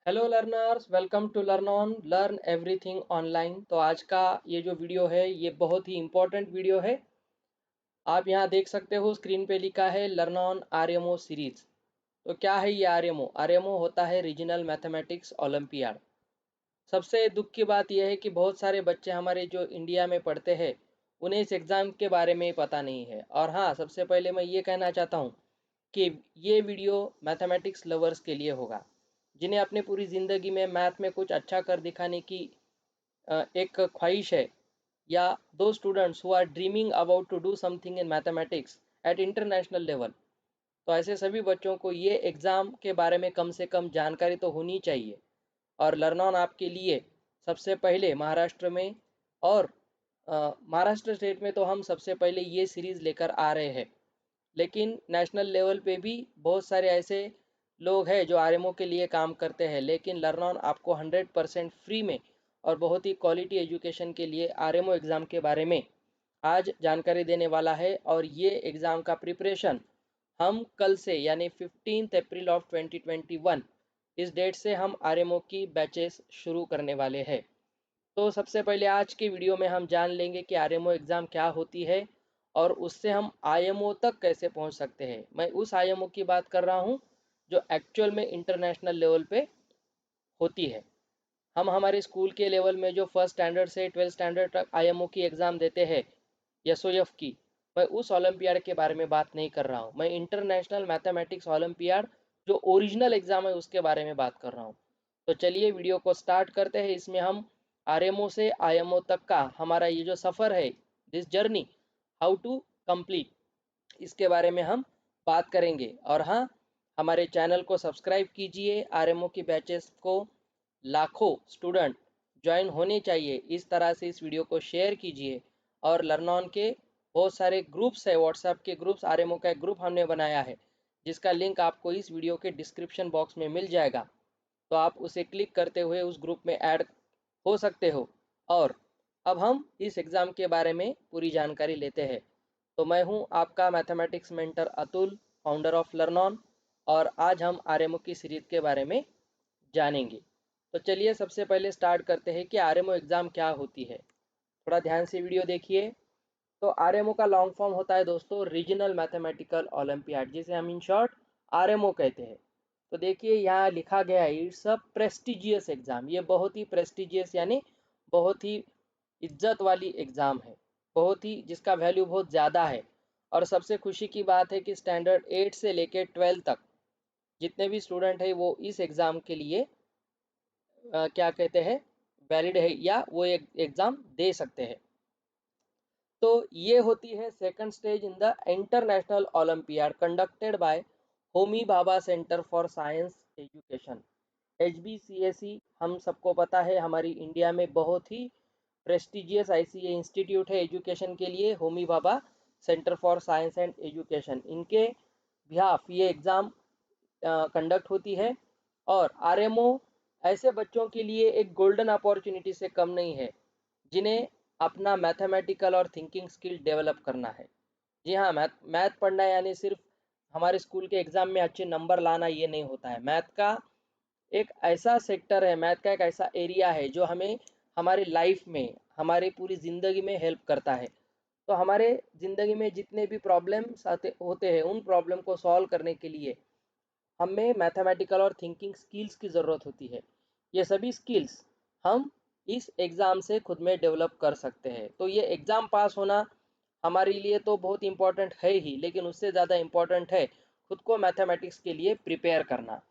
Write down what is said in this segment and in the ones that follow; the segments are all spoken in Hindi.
Hello learners, welcome to learn everything online. तो आज का ये जो वीडियो है ये बहुत ही इम्पोर्टेंट वीडियो है। आप यहाँ देख सकते हो स्क्रीन पे लिखा है लर्न ऑन आरएमओ सीरीज। तो क्या है ये आरएमओ? आरएमओ होता है रीजनल मैथमेटिक्स ओलंपियाड। सबसे दुख की बात यह है कि बहुत सारे बच्चे हमारे जो इंडिया में पढ़ते हैं उन्हें इस एग्ज़ाम के बारे में पता नहीं है। और हाँ, सबसे पहले मैं ये कहना चाहता हूँ कि ये वीडियो मैथमेटिक्स लवर्स के लिए होगा, जिन्हें अपनी पूरी ज़िंदगी में मैथ में कुछ अच्छा कर दिखाने की एक ख्वाहिश है, या दो students who are dreaming about to do something in mathematics at international level. तो ऐसे सभी बच्चों को ये एग्ज़ाम के बारे में कम से कम जानकारी तो होनी चाहिए। और लर्न ऑन आपके लिए सबसे पहले महाराष्ट्र में और महाराष्ट्र स्टेट में तो हम सबसे पहले ये सीरीज़ लेकर आ रहे हैं। लेकिन नेशनल लेवल पे भी बहुत सारे ऐसे लोग हैं जो आरएमओ के लिए काम करते हैं, लेकिन लर्न ऑन आपको 100% फ्री में और बहुत ही क्वालिटी एजुकेशन के लिए आरएमओ एग्ज़ाम के बारे में आज जानकारी देने वाला है। और ये एग्ज़ाम का प्रिपरेशन हम कल से यानी 15 अप्रैल ऑफ 2021 इस डेट से हम आरएमओ की बैचेस शुरू करने वाले हैं। तो सबसे पहले आज के वीडियो में हम जान लेंगे कि आरएमओ एग्ज़ाम क्या होती है और उससे हम आईएमओ तक कैसे पहुंच सकते हैं। मैं उस आईएमओ की बात कर रहा हूं जो एक्चुअल में इंटरनेशनल लेवल पे होती है। हम हमारे स्कूल के लेवल में जो फर्स्ट स्टैंडर्ड से 12th स्टैंडर्ड तक आईएमओ की एग्ज़ाम देते हैं, एसओएफ की, मैं उस ओलंपियाड के बारे में बात नहीं कर रहा हूँ। मैं इंटरनेशनल मैथमेटिक्स ओलंपियाड जो ओरिजिनल एग्ज़ाम है उसके बारे में बात कर रहा हूँ। तो चलिए वीडियो को स्टार्ट करते हैं। इसमें हम आरएमओ से आईएमओ तक का हमारा ये जो सफ़र है, this journey how to complete, इसके बारे में हम बात करेंगे। और हाँ, हमारे चैनल को सब्सक्राइब कीजिए। आरएमओ की बैचेस को लाखों स्टूडेंट ज्वाइन होने चाहिए, इस तरह से इस वीडियो को शेयर कीजिए। और लर्न ऑन के बहुत सारे ग्रुप्स है, व्हाट्सएप के ग्रुप्स, आरएमओ का एक ग्रुप हमने बनाया है जिसका लिंक आपको इस वीडियो के डिस्क्रिप्शन बॉक्स में मिल जाएगा। तो आप उसे क्लिक करते हुए उस ग्रुप में ऐड हो सकते हो। और अब हम इस एग्ज़ाम के बारे में पूरी जानकारी लेते हैं। तो मैं हूं आपका mathematics mentor Atul, founder of learn on. और आज हम आरएमओ की सीरीज के बारे में जानेंगे। तो चलिए सबसे पहले स्टार्ट करते हैं कि आरएमओ एग्ज़ाम क्या होती है। थोड़ा ध्यान से वीडियो देखिए। तो आरएमओ का लॉन्ग फॉर्म होता है दोस्तों रीजनल मैथमेटिकल ओलंपियाड, जिसे हम इन शॉर्ट आरएमओ कहते हैं। तो देखिए यहाँ लिखा गया है, इट्स अ प्रेस्टिजियस एग्ज़ाम। ये बहुत ही प्रेस्टिजियस यानी बहुत ही इज्जत वाली एग्ज़ाम है, बहुत ही जिसका वैल्यू बहुत ज़्यादा है। और सबसे खुशी की बात है कि स्टैंडर्ड 8 से लेकर 12 तक जितने भी स्टूडेंट हैं वो इस एग्ज़ाम के लिए क्या कहते हैं, वैलिड है या वो एग्ज़ाम दे सकते हैं। तो ये होती है second stage in the international olympiad conducted by Homi Bhabha centre for science education, HBCSE। हम सबको पता है हमारी इंडिया में बहुत ही प्रेस्टिजियस ऐसी ये इंस्टीट्यूट है एजुकेशन के लिए, Homi Bhabha centre for science and education. इनके बिहाफ ये एग्ज़ाम कंडक्ट होती है। और आरएमओ ऐसे बच्चों के लिए एक गोल्डन अपॉर्चुनिटी से कम नहीं है जिन्हें अपना मैथमेटिकल और थिंकिंग स्किल डेवलप करना है। जी हाँ, मैथ पढ़ना यानी सिर्फ हमारे स्कूल के एग्ज़ाम में अच्छे नंबर लाना ये नहीं होता है। मैथ का एक ऐसा सेक्टर है, मैथ का एक ऐसा एरिया है जो हमें हमारी लाइफ में, हमारी पूरी ज़िंदगी में हेल्प करता है। तो हमारे ज़िंदगी में जितने भी प्रॉब्लम्स आते होते हैं उन प्रॉब्लम को सॉल्व करने के लिए हमें मैथमेटिकल और थिंकिंग स्किल्स की ज़रूरत होती है। ये सभी स्किल्स हम इस एग्ज़ाम से खुद में डेवलप कर सकते हैं। तो ये एग्ज़ाम पास होना हमारे लिए तो बहुत इम्पोर्टेंट है ही, लेकिन उससे ज़्यादा इम्पोर्टेंट है खुद को मैथमेटिक्स के लिए प्रिपेयर करना।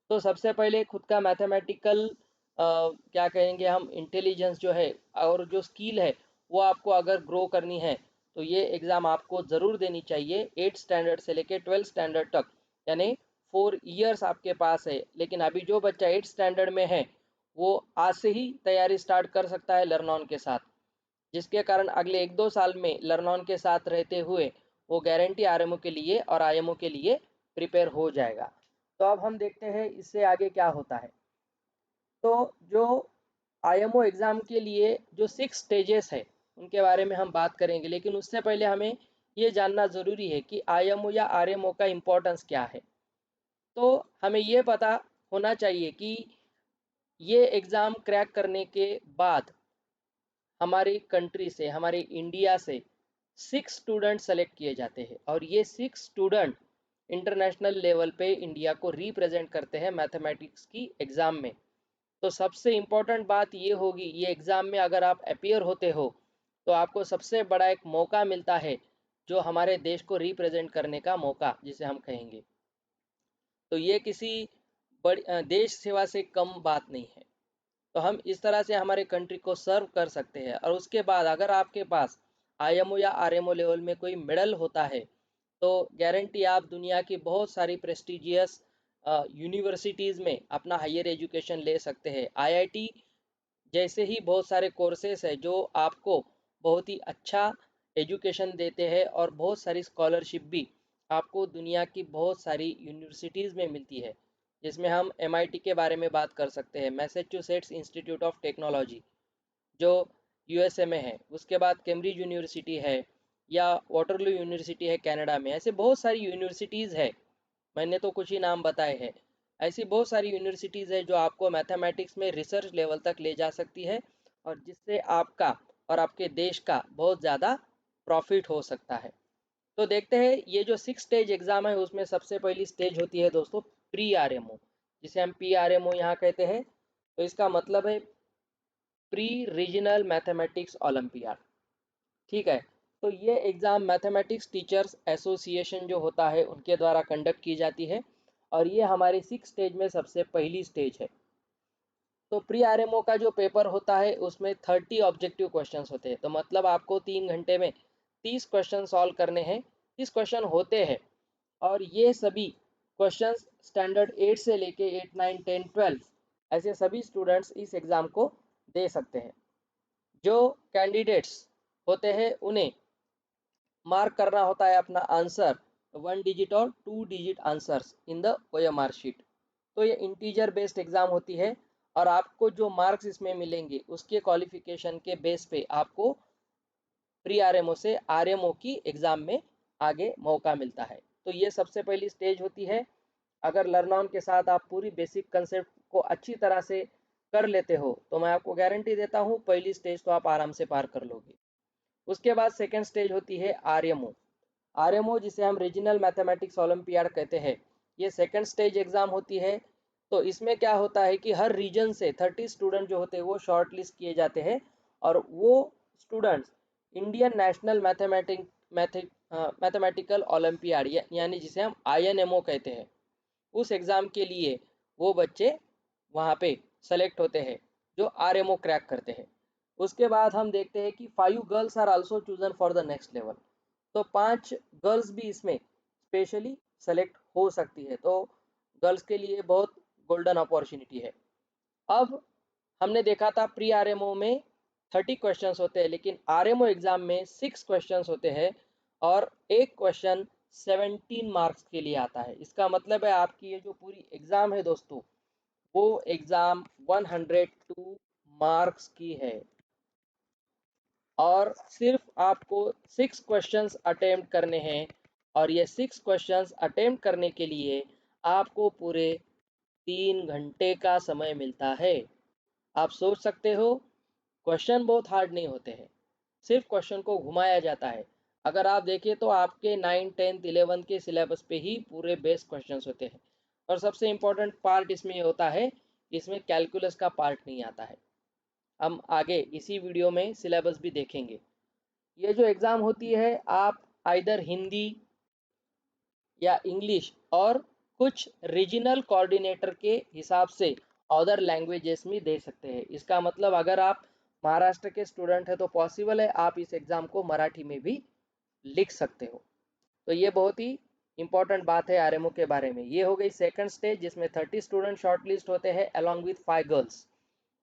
तो सबसे पहले खुद का मैथमेटिकल क्या कहेंगे हम, इंटेलिजेंस जो है और जो स्किल है वो आपको अगर ग्रो करनी है तो ये एग्ज़ाम आपको ज़रूर देनी चाहिए। 8 स्टैंडर्ड से लेकर 12 स्टैंडर्ड तक यानी 4 इयर्स आपके पास है। लेकिन अभी जो बच्चा 8 स्टैंडर्ड में है वो आज से ही तैयारी स्टार्ट कर सकता है लर्न ऑन के साथ, जिसके कारण अगले 1-2 साल में लर्न ऑन के साथ रहते हुए वो गारंटी आरएमओ के लिए और आईएमओ के लिए प्रिपेयर हो जाएगा। तो अब हम देखते हैं इससे आगे क्या होता है। तो जो आईएमओ एग्ज़ाम के लिए जो 6 स्टेजेस है उनके बारे में हम बात करेंगे, लेकिन उससे पहले हमें ये जानना ज़रूरी है कि आईएमओ या आरएमओ का इम्पोर्टेंस क्या है। तो हमें ये पता होना चाहिए कि ये एग्ज़ाम क्रैक करने के बाद हमारी कंट्री से, हमारे इंडिया से 6 स्टूडेंट सेलेक्ट किए जाते हैं और ये 6 स्टूडेंट इंटरनेशनल लेवल पे इंडिया को रिप्रेजेंट करते हैं मैथमेटिक्स की एग्ज़ाम में। तो सबसे इम्पोर्टेंट बात ये होगी, ये एग्ज़ाम में अगर आप अपीयर होते हो तो आपको सबसे बड़ा एक मौका मिलता है, जो हमारे देश को रिप्रेजेंट करने का मौका जिसे हम कहेंगे। तो ये किसी देश सेवा से कम बात नहीं है। तो हम इस तरह से हमारे कंट्री को सर्व कर सकते हैं। और उसके बाद अगर आपके पास आईएमओ या आरएमओ लेवल में कोई मेडल होता है तो गारंटी आप दुनिया की बहुत सारी प्रेस्टिजियस यूनिवर्सिटीज़ में अपना हायर एजुकेशन ले सकते हैं। आईआईटी जैसे ही बहुत सारे कोर्सेस है जो आपको बहुत ही अच्छा एजुकेशन देते हैं और बहुत सारी स्कॉलरशिप भी आपको दुनिया की बहुत सारी यूनिवर्सिटीज़ में मिलती है, जिसमें हम एमआईटी के बारे में बात कर सकते हैं, मैसेच्यूसेट्स इंस्टीट्यूट ऑफ टेक्नोलॉजी जो यूएसए में है। उसके बाद कैम्ब्रिज यूनिवर्सिटी है या वाटरलू यूनिवर्सिटी है कनाडा में। ऐसे बहुत सारी यूनिवर्सिटीज़ है, मैंने तो कुछ ही नाम बताए हैं। ऐसी बहुत सारी यूनिवर्सिटीज़ है जो आपको मैथमेटिक्स में रिसर्च लेवल तक ले जा सकती है और जिससे आपका और आपके देश का बहुत ज़्यादा प्रॉफिट हो सकता है। तो देखते हैं ये जो 6 स्टेज एग्ज़ाम है उसमें सबसे पहली स्टेज होती है दोस्तों प्री आरएमओ, जिसे हम पी आरएमओ यहाँ कहते हैं। तो इसका मतलब है प्री रीजनल मैथमेटिक्स ओलंपियाड। ठीक है। तो ये एग्ज़ाम मैथमेटिक्स टीचर्स एसोसिएशन जो होता है उनके द्वारा कंडक्ट की जाती है और ये हमारे 6 स्टेज में सबसे पहली स्टेज है। तो प्री आरएमओ का जो पेपर होता है उसमें 30 ऑब्जेक्टिव क्वेश्चंस होते हैं। तो मतलब आपको 3 घंटे में 30 क्वेश्चन सॉल्व करने हैं। 30 क्वेश्चन होते हैं और ये सभी क्वेश्चंस स्टैंडर्ड 8 से लेके 8, 9, 10, 12 ऐसे सभी स्टूडेंट्स इस एग्ज़ाम को दे सकते हैं। जो कैंडिडेट्स होते हैं उन्हें मार्क करना होता है अपना आंसर 1 डिजिट और 2 digit answers in the OMR sheet. तो ये इंटीजर बेस्ड एग्ज़ाम होती है और आपको जो मार्क्स इसमें मिलेंगे उसके क्वालिफिकेशन के बेस पे आपको प्री आरएमओ से आरएमओ की एग्ज़ाम में आगे मौका मिलता है। तो ये सबसे पहली स्टेज होती है। अगर लर्न ऑन के साथ आप पूरी बेसिक कंसेप्ट को अच्छी तरह से कर लेते हो तो मैं आपको गारंटी देता हूँ पहली स्टेज तो आप आराम से पार कर लोगे। उसके बाद सेकेंड स्टेज होती है आरएमओ। आरएमओ जिसे हम रीजनल मैथमेटिक्स ओलंपियाड कहते हैं, ये सेकेंड स्टेज एग्ज़ाम होती है। तो इसमें क्या होता है कि हर रीजन से 30 स्टूडेंट जो होते हैं वो शॉर्ट लिस्ट किए जाते हैं और वो students Indian national mathematical olympiad यानी जिसे हम आईएनएमओ कहते हैं, उस एग्ज़ाम के लिए वो बच्चे वहाँ पे सेलेक्ट होते हैं जो आरएमओ क्रैक करते हैं। उसके बाद हम देखते हैं कि 5 girls are also chosen for the next level. तो 5 गर्ल्स भी इसमें स्पेशली सेलेक्ट हो सकती है। तो गर्ल्स के लिए बहुत गोल्डन अपॉर्चुनिटी है। अब हमने देखा था प्री आरएमओ में 30 क्वेश्चंस होते हैं लेकिन आरएमओ एग्जाम में 6 क्वेश्चंस होते हैं और एक क्वेश्चन 17 मार्क्स के लिए आता है। इसका मतलब है आपकी ये जो पूरी एग्जाम है दोस्तों, वो एग्जाम 102 मार्क्स की है और सिर्फ आपको 6 क्वेश्चंस अटेम्प्ट करने हैं और ये 6 क्वेश्चंस अटेम्प्ट करने के लिए आपको पूरे 3 घंटे का समय मिलता है। आप सोच सकते हो क्वेश्चन बहुत हार्ड नहीं होते हैं, सिर्फ क्वेश्चन को घुमाया जाता है। अगर आप देखिए तो आपके 9, 10, 11 के सिलेबस पे ही पूरे बेस क्वेश्चंस होते हैं और सबसे इम्पोर्टेंट पार्ट इसमें ये होता है, इसमें कैलकुलस का पार्ट नहीं आता है। हम आगे इसी वीडियो में सिलेबस भी देखेंगे। ये जो एग्ज़ाम होती है आप आइदर हिंदी या इंग्लिश और कुछ रीजनल कोऑर्डिनेटर के हिसाब से अदर लैंग्वेजेस में दे सकते हैं। इसका मतलब अगर आप महाराष्ट्र के स्टूडेंट हैं तो पॉसिबल है आप इस एग्ज़ाम को मराठी में भी लिख सकते हो। तो ये बहुत ही इंपॉर्टेंट बात है आरएमओ के बारे में। ये हो गई सेकंड स्टेज जिसमें 30 स्टूडेंट शॉर्टलिस्ट होते हैं अलॉन्ग विथ 5 गर्ल्स।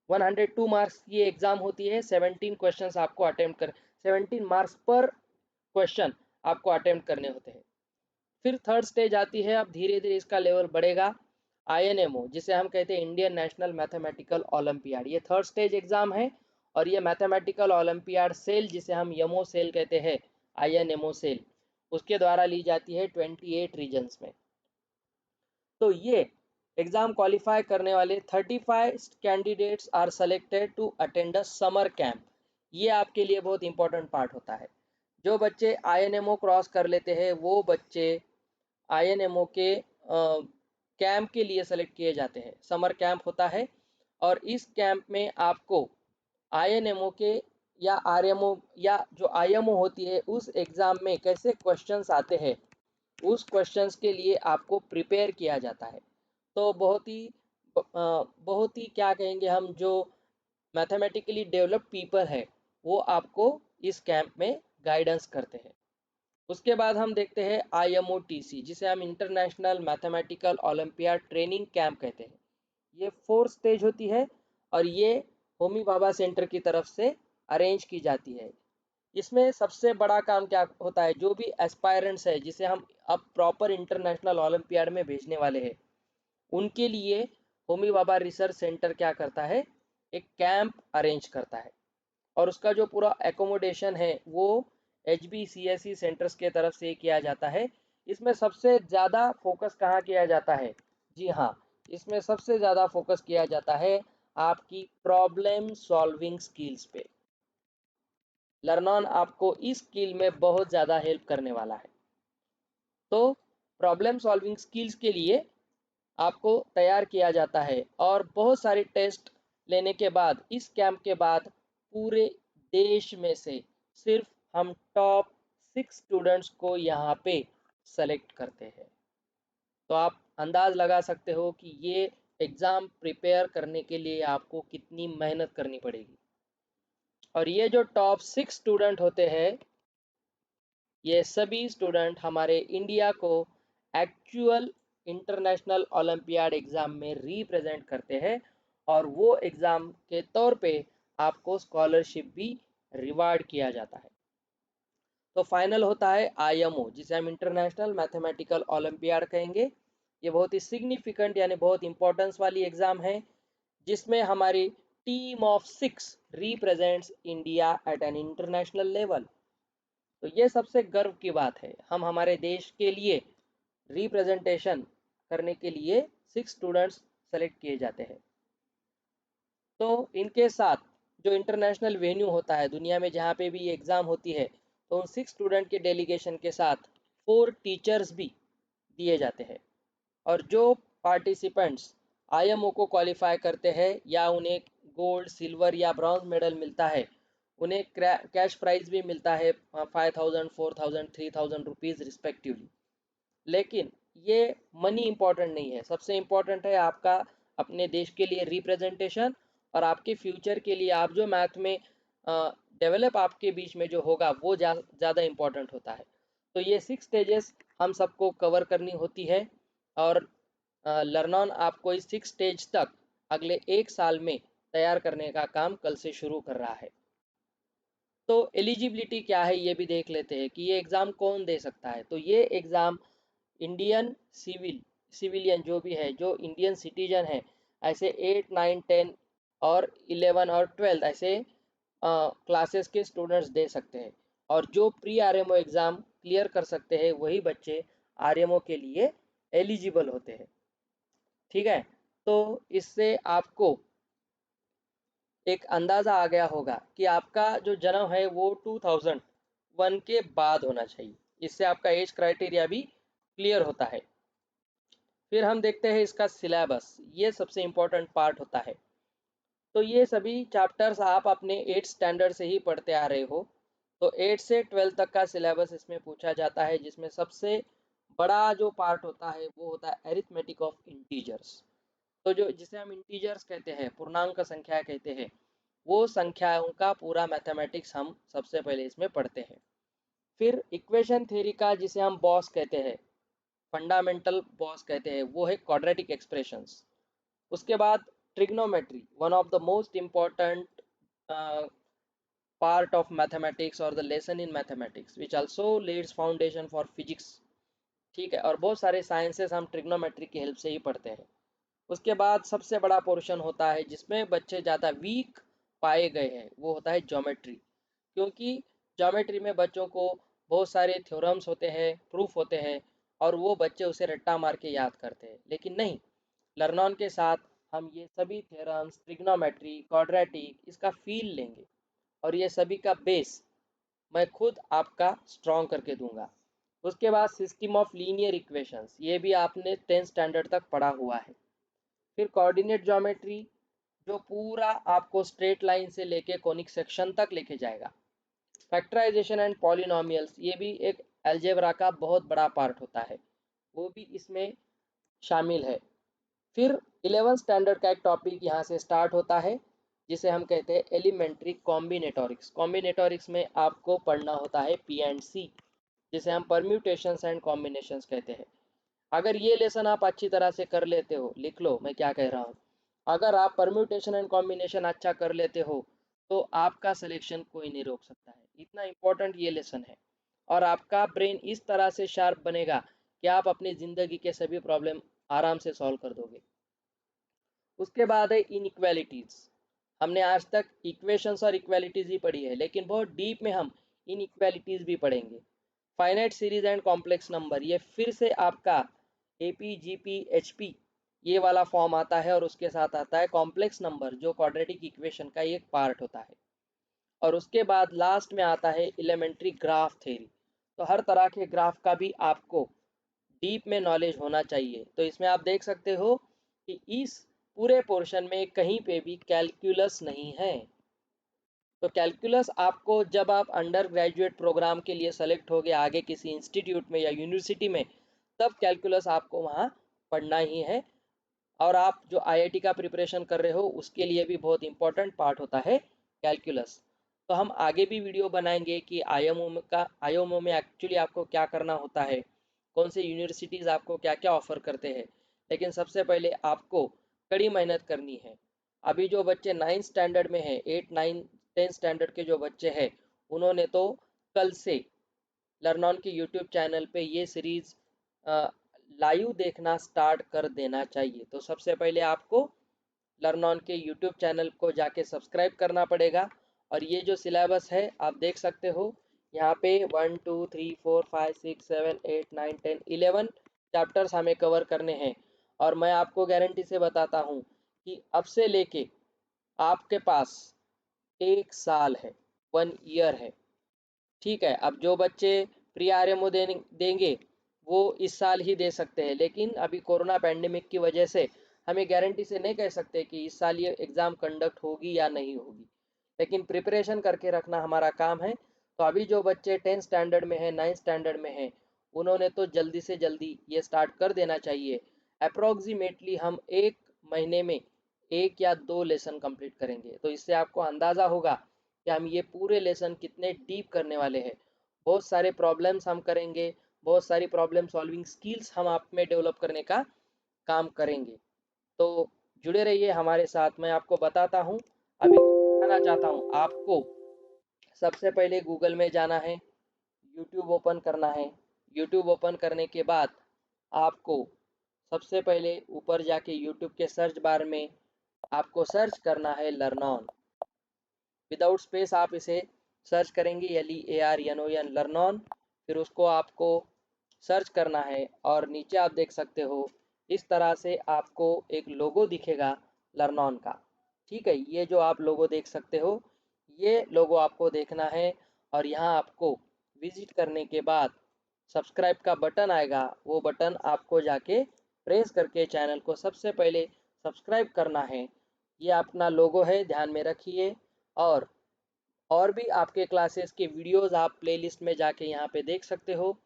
102 मार्क्स की एग्जाम होती है। 17 क्वेश्चंस आपको अटेम्प्ट कर 17 मार्क्स पर क्वेश्चन आपको अटेम्प्ट करने होते हैं। फिर थर्ड स्टेज आती है, अब धीरे धीरे इसका लेवल बढ़ेगा। आईएनएमओ जिसे हम कहते हैं इंडियन नेशनल मैथमेटिकल ओलंपियाड, ये थर्ड स्टेज एग्जाम है और ये मैथमेटिकल ओलंपियाड सेल जिसे हम यमो सेल कहते हैं, आईएनएमओ सेल, उसके द्वारा ली जाती है 28 रीजन्स में। तो ये एग्ज़ाम क्वालिफाई करने वाले 35 candidates are selected to attend a summer camp. ये आपके लिए बहुत इंपॉर्टेंट पार्ट होता है। जो बच्चे आईएनएमओ क्रॉस कर लेते हैं वो बच्चे आईएनएमओ के कैंप के लिए सेलेक्ट किए जाते हैं। समर कैंप होता है और इस कैंप में आपको आईएनएमओ के या आरएमओ या जो आईएमओ होती है उस एग्ज़ाम में कैसे क्वेश्चंस आते हैं उस क्वेश्चंस के लिए आपको प्रिपेयर किया जाता है। तो बहुत ही क्या कहेंगे हम, जो मैथमेटिकली डेवलप्ड पीपल है वो आपको इस कैंप में गाइडेंस करते हैं। उसके बाद हम देखते हैं IMOTC, जिसे हम international mathematical olympiad training camp कहते हैं। ये 4th स्टेज होती है और ये होमी भाभा सेंटर की तरफ से अरेंज की जाती है। इसमें सबसे बड़ा काम क्या होता है, जो भी एस्पायरेंट्स है जिसे हम अब प्रॉपर इंटरनेशनल ओलंपियाड में भेजने वाले हैं, उनके लिए होमी भाभा रिसर्च सेंटर क्या करता है, एक कैंप अरेंज करता है और उसका जो पूरा एकोमोडेशन है वो HBCSE सेंटर्स के तरफ से किया जाता है। इसमें सबसे ज़्यादा फोकस कहाँ किया जाता है? जी हाँ, इसमें सबसे ज़्यादा फोकस किया जाता है आपकी प्रॉब्लम सॉल्विंग स्किल्स पे। लर्नॉन आपको इस स्किल में बहुत ज़्यादा हेल्प करने वाला है। तो प्रॉब्लम सॉल्विंग स्किल्स के लिए आपको तैयार किया जाता है और बहुत सारे टेस्ट लेने के बाद इस कैंप के बाद पूरे देश में से सिर्फ हम टॉप 6 स्टूडेंट्स को यहाँ पे सेलेक्ट करते हैं। तो आप अंदाज लगा सकते हो कि ये एग्ज़ाम प्रिपेयर करने के लिए आपको कितनी मेहनत करनी पड़ेगी। और ये जो टॉप 6 स्टूडेंट होते हैं, ये सभी स्टूडेंट हमारे इंडिया को एक्चुअल इंटरनेशनल ओलंपियाड एग्ज़ाम में रिप्रेजेंट करते हैं और वो एग्ज़ाम के तौर पे आपको स्कॉलरशिप भी रिवार्ड किया जाता है। तो फाइनल होता है IMO, जिसे हम इंटरनेशनल मैथमेटिकल ओलंपियाड कहेंगे। ये बहुत ही सिग्निफिकेंट यानी बहुत इंपॉर्टेंस वाली एग्ज़ाम है जिसमें हमारी team of 6 represents India at an international level. तो ये सबसे गर्व की बात है। हम हमारे देश के लिए रिप्रेजेंटेशन करने के लिए 6 स्टूडेंट्स सेलेक्ट किए जाते हैं। तो इनके साथ जो इंटरनेशनल वेन्यू होता है दुनिया में जहाँ पे भी ये एग्ज़ाम होती है, तो उन 6 स्टूडेंट के डेलीगेशन के साथ 4 टीचर्स भी दिए जाते हैं। और जो पार्टिसिपेंट्स IMO को क्वालिफाई करते हैं या उन्हें गोल्ड, सिल्वर या ब्रॉन्ज मेडल मिलता है, उन्हें कैश प्राइज भी मिलता है 5000, 4000, 3000 रुपीज़ रिस्पेक्टिवली। लेकिन ये मनी इम्पॉर्टेंट नहीं है, सबसे इम्पॉर्टेंट है आपका अपने देश के लिए रिप्रेजेंटेशन और आपके फ्यूचर के लिए आप जो मैथ में डेवलप आपके बीच में जो होगा वो ज़्यादा इम्पॉर्टेंट होता है। तो ये 6 स्टेजेस हम सबको कवर करनी होती है और लर्नॉन आपको इस 6 स्टेज तक अगले 1 साल में तैयार करने का काम कल से शुरू कर रहा है। तो एलिजिबिलिटी क्या है ये भी देख लेते हैं कि ये एग्ज़ाम कौन दे सकता है। तो ये एग्ज़ाम इंडियन सिविलियन जो भी है, जो इंडियन सिटीजन है, ऐसे 8, 9, 10 और 11 और 12 ऐसे क्लासेस के स्टूडेंट्स दे सकते हैं। और जो प्री आरएमओ एग्ज़ाम क्लियर कर सकते हैं वही बच्चे आरएमओ के लिए एलिजिबल होते हैं। ठीक है, तो इससे आपको एक अंदाज़ा आ गया होगा कि आपका जो जन्म है वो 2001 के बाद होना चाहिए। इससे आपका एज क्राइटेरिया भी क्लियर होता है। फिर हम देखते हैं इसका सिलेबस, ये सबसे इम्पोर्टेंट पार्ट होता है। तो ये सभी चैप्टर्स आप अपने 8th स्टैंडर्ड से ही पढ़ते आ रहे हो। तो 8 से 12 तक का सिलेबस इसमें पूछा जाता है, जिसमें सबसे बड़ा जो पार्ट होता है वो होता है अरिथमेटिक ऑफ इंटीजर्स। तो जो जिसे हम इंटीजर्स कहते हैं, पूर्णांक संख्या कहते हैं, वो संख्याओं का पूरा मैथमेटिक्स हम सबसे पहले इसमें पढ़ते हैं। फिर इक्वेशन थ्योरी का जिसे हम बॉस कहते हैं, फंडामेंटल बॉस कहते हैं, वो है क्वाड्रेटिक एक्सप्रेशंस। उसके बाद trigonometry, one of the most important part of mathematics और the lesson in mathematics which also leads foundation for physics. ठीक है, और बहुत सारे साइंसेस हम ट्रिग्नोमेट्री की हेल्प से ही पढ़ते हैं। उसके बाद सबसे बड़ा पोर्शन होता है जिसमें बच्चे ज़्यादा वीक पाए गए हैं, वो होता है ज्योमेट्री। क्योंकि ज्योमेट्री में बच्चों को बहुत सारे थ्योरम्स होते हैं, प्रूफ होते हैं और वो बच्चे उसे रट्टा मार के याद करते हैं। लेकिन नहीं, लर्नॉन के साथ हम ये सभी थ्योरम्स, ट्रिग्नोमेट्री, क्वाड्रेटिक, इसका फील लेंगे और ये सभी का बेस मैं खुद आपका स्ट्रॉन्ग करके दूंगा। उसके बाद सिस्टम ऑफ लीनियर इक्वेशंस, ये भी आपने 10th स्टैंडर्ड तक पढ़ा हुआ है। फिर कोऑर्डिनेट ज्योमेट्री, जो पूरा आपको स्ट्रेट लाइन से लेके कॉनिक सेक्शन तक लेके जाएगा। फैक्टराइजेशन एंड पॉलिनोमियल्स, ये भी एक अलजेब्रा का बहुत बड़ा पार्ट होता है, वो भी इसमें शामिल है। फिर 11th स्टैंडर्ड का एक टॉपिक यहाँ से स्टार्ट होता है जिसे हम कहते हैं एलिमेंट्री कॉम्बिनेटोरिक्स। कॉम्बिनेटोरिक्स में आपको पढ़ना होता है पी एंड सी, जिसे हम परम्यूटेशंस एंड कॉम्बिनेशंस कहते हैं। अगर ये लेसन आप अच्छी तरह से कर लेते हो, लिख लो मैं क्या कह रहा हूँ, अगर आप परम्यूटेशन एंड कॉम्बिनेशन अच्छा कर लेते हो तो आपका सिलेक्शन कोई नहीं रोक सकता है। इतना इम्पोर्टेंट ये लेसन है और आपका ब्रेन इस तरह से शार्प बनेगा कि आप अपनी ज़िंदगी के सभी प्रॉब्लम आराम से सॉल्व कर दोगे। उसके बाद है इनइक्वालिटीज़। हमने आज तक इक्वेशंस और इक्वालिटीज़ ही पढ़ी है, लेकिन बहुत डीप में हम इनइक्वालिटीज़ भी पढ़ेंगे। Finite series and complex number, ये फिर से आपका एपी जीपी एचपी ये वाला फॉर्म आता है और उसके साथ आता है कॉम्प्लेक्स नंबर, जो क्वाड्रेटिक इक्वेशन का एक पार्ट होता है। और उसके बाद लास्ट में आता है एलिमेंट्री ग्राफ थ्योरी। तो हर तरह के ग्राफ का भी आपको डीप में नॉलेज होना चाहिए। तो इसमें आप देख सकते हो कि इस पूरे पोर्शन में कहीं पे भी कैलकुलस नहीं है। तो कैलकुलस आपको जब आप अंडर ग्रेजुएट प्रोग्राम के लिए सेलेक्ट हो गए आगे किसी इंस्टीट्यूट में या यूनिवर्सिटी में, तब कैलकुलस आपको वहाँ पढ़ना ही है। और आप जो आईआईटी का प्रिपरेशन कर रहे हो उसके लिए भी बहुत इंपॉर्टेंट पार्ट होता है कैलकुलस। तो हम आगे भी वीडियो बनाएंगे कि आईएमओ में एक्चुअली आपको क्या करना होता है, कौन से यूनिवर्सिटीज़ आपको क्या क्या ऑफ़र करते हैं। लेकिन सबसे पहले आपको कड़ी मेहनत करनी है। अभी जो बच्चे 9th स्टैंडर्ड में हैं, 8 9 10 स्टैंडर्ड के जो बच्चे हैं, उन्होंने तो कल से लर्नॉन के यूट्यूब चैनल पे ये सीरीज़ लाइव देखना स्टार्ट कर देना चाहिए। तो सबसे पहले आपको लर्नॉन के यूट्यूब चैनल को जाके सब्सक्राइब करना पड़ेगा। और ये जो सिलेबस है आप देख सकते हो, यहाँ पे 1 2 3 4 5 6 7 8 9 10 11 चैप्टर्स हमें कवर करने हैं। और मैं आपको गारंटी से बताता हूँ कि अब से लेके आपके पास 1 साल है, 1 ईयर है। ठीक है, अब जो बच्चे प्री आरएमओ देंगे वो इस साल ही दे सकते हैं, लेकिन अभी कोरोना पैंडेमिक की वजह से हमें गारंटी से नहीं कह सकते कि इस साल ये एग्ज़ाम कंडक्ट होगी या नहीं होगी, लेकिन प्रिपरेशन करके रखना हमारा काम है। तो अभी जो बच्चे 10th स्टैंडर्ड में है, 9th स्टैंडर्ड में है, उन्होंने तो जल्दी से जल्दी ये स्टार्ट कर देना चाहिए। अप्रोक्सीमेटली हम 1 महीने में 1 या 2 लेसन कंप्लीट करेंगे, तो इससे आपको अंदाज़ा होगा कि हम ये पूरे लेसन कितने डीप करने वाले हैं। बहुत सारे प्रॉब्लम्स हम करेंगे, बहुत सारी प्रॉब्लम सॉल्विंग स्किल्स हम आप में डेवलप करने का काम करेंगे। तो जुड़े रहिए हमारे साथ। मैं आपको बताता हूँ, अभी बताना चाहता हूँ आपको। सबसे पहले गूगल में जाना है, यूट्यूब ओपन करना है। यूट्यूब ओपन करने के बाद आपको सबसे पहले ऊपर जाके यूट्यूब के सर्च बार में आपको सर्च करना है लर्नॉन। विदाउट स्पेस आप इसे सर्च करेंगे, LEARNON लर्नॉन। फिर उसको आपको सर्च करना है और नीचे आप देख सकते हो इस तरह से आपको एक लोगो दिखेगा लर्नॉन का। ठीक है, ये जो आप लोगो देख सकते हो, ये लोगो आपको देखना है। और यहाँ आपको विजिट करने के बाद सब्सक्राइब का बटन आएगा, वो बटन आपको जाके प्रेस करके चैनल को सबसे पहले सब्सक्राइब करना है। ये अपना लोगो है, ध्यान में रखिए। और भी आपके क्लासेस के वीडियोस आप प्लेलिस्ट में जाके यहाँ पे देख सकते हो।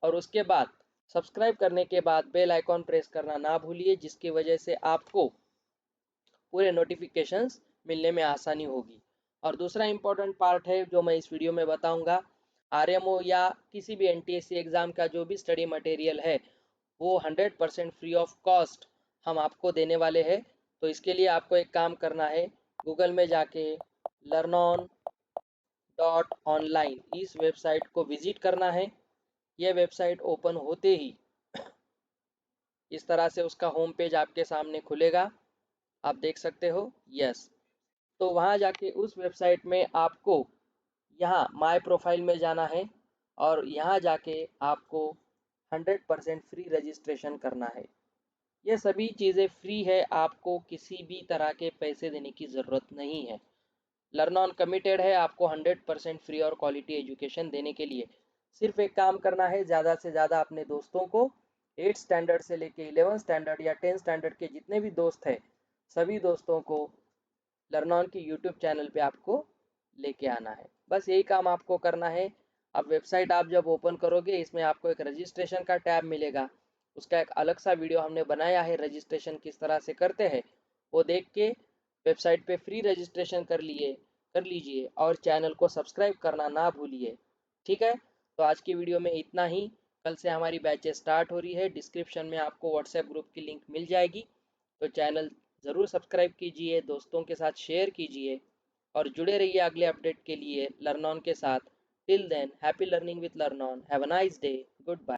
और उसके बाद सब्सक्राइब करने के बाद बेल आइकॉन प्रेस करना ना भूलिए, जिसकी वजह से आपको पूरे नोटिफिकेशंस मिलने में आसानी होगी। और दूसरा इम्पोर्टेंट पार्ट है जो मैं इस वीडियो में बताऊंगा, आरएमओ या किसी भी एनटीएससी एग्ज़ाम का जो भी स्टडी मटेरियल है वो 100% फ्री ऑफ कॉस्ट हम आपको देने वाले हैं। तो इसके लिए आपको एक काम करना है, गूगल में जाके learnon.online इस वेबसाइट को विजिट करना है। यह वेबसाइट ओपन होते ही इस तरह से उसका होम पेज आपके सामने खुलेगा, आप देख सकते हो। यस, तो वहाँ जाके उस वेबसाइट में आपको यहाँ माय प्रोफाइल में जाना है और यहाँ जाके आपको 100% फ्री रजिस्ट्रेशन करना है। ये सभी चीज़ें फ्री है, आपको किसी भी तरह के पैसे देने की ज़रूरत नहीं है। लर्न ऑन कमिटेड है आपको 100% फ्री और क्वालिटी एजुकेशन देने के लिए। सिर्फ एक काम करना है, ज़्यादा से ज़्यादा अपने दोस्तों को 8 स्टैंडर्ड से लेके 11 स्टैंडर्ड या 10 स्टैंडर्ड के जितने भी दोस्त हैं, सभी दोस्तों को लर्न ऑन की यूट्यूब चैनल पे आपको लेके आना है। बस यही काम आपको करना है। अब वेबसाइट आप जब ओपन करोगे, इसमें आपको एक रजिस्ट्रेशन का टैब मिलेगा। उसका एक अलग सा वीडियो हमने बनाया है, रजिस्ट्रेशन किस तरह से करते हैं, वो देख के वेबसाइट पे फ्री रजिस्ट्रेशन कर लीजिए और चैनल को सब्सक्राइब करना ना भूलिए। ठीक है, तो आज की वीडियो में इतना ही। कल से हमारी बैचेस स्टार्ट हो रही है, डिस्क्रिप्शन में आपको व्हाट्सएप ग्रुप की लिंक मिल जाएगी। तो चैनल ज़रूर सब्सक्राइब कीजिए, दोस्तों के साथ शेयर कीजिए और जुड़े रहिए अगले अपडेट के लिए लर्न ऑन के साथ। Till then, happy learning with learn on. Have a nice day. Good bye.